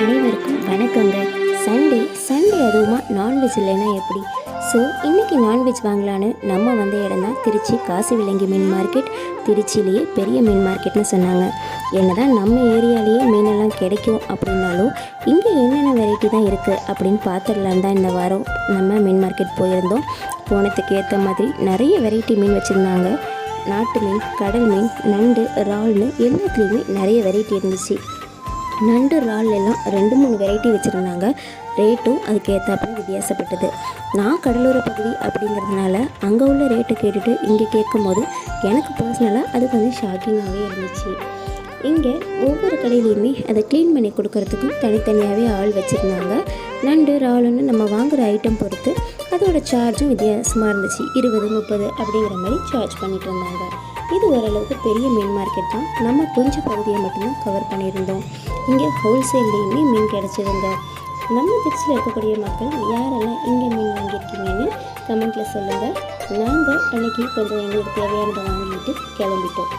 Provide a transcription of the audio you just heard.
அனைவருக்கும் வணக்கங்க. சண்டே அதுவுமா நான்வெஜ் இல்லைன்னா எப்படி? ஸோ இன்றைக்கி நான்வெஜ் வாங்கலான்னு நம்ம வந்த இடம் தான் திருச்சி காசி விலங்கி மீன் மார்க்கெட். திருச்சியிலேயே பெரிய மீன் மார்க்கெட்னு சொன்னாங்க. என்ன தான் நம்ம ஏரியாலேயே மீனெல்லாம் கிடைக்கும் அப்படின்னாலும் இங்கே என்னென்ன வெரைட்டி தான் இருக்குது அப்படின்னு பார்த்துடலான் தான் இந்த வாரம் நம்ம மீன் மார்க்கெட் போயிருந்தோம். போனதுக்கு ஏற்ற மாதிரி நிறைய வெரைட்டி மீன் வச்சுருந்தாங்க. நாட்டு மீன், கடல் மீன், நண்டு, இறால்னு எல்லாத்துலேயுமே நிறைய வெரைட்டி இருந்துச்சு. நண்டு, இறால் எல்லாம் 2-3 வெரைட்டி வச்சுருந்தாங்க. ரேட்டும் அதுக்கு ஏற்றாப்புல வித்தியாசப்பட்டது. நான் கடலோர பகுதி அப்படிங்கிறதுனால அங்கே உள்ள ரேட்டை கேட்டுட்டு இங்கே கேட்கும்போது எனக்கு பர்சனலாக அது கொஞ்சம் ஷாக்கிங்காகவே இருந்துச்சு. இங்கே ஒவ்வொரு கடையிலையுமே அதை க்ளீன் பண்ணி கொடுக்கறதுக்கும் தனித்தனியாகவே ஆள் வச்சுருந்தாங்க. நண்டு, இறாலுன்னு நம்ம வாங்குகிற ஐட்டம் பொறுத்து அதோட சார்ஜும் வித்தியாசமாக இருந்துச்சு. 20-30 அப்படிங்கிற மாதிரி சார்ஜ் பண்ணிட்டு இருந்தாங்க. இது ஓரளவுக்கு பெரிய மீன் மார்க்கெட் தான். நம்ம கொஞ்சம் பகுதியை மட்டும்தான் கவர் பண்ணியிருந்தோம். இங்கே ஹோல்சேல்லையுமே மீன் கிடச்சிருங்க. நம்ம திருச்சியில் இருக்கக்கூடிய மக்கள் யாரெல்லாம் இங்கே மீன் வாங்கியிருக்கீங்கன்னு கமெண்ட்டில் சொல்லுங்கள். நாங்கள் அன்றைக்கி கொஞ்சம் எங்களுக்கு தேவையானதை வாங்கிட்டு கிளம்பிட்டோம்.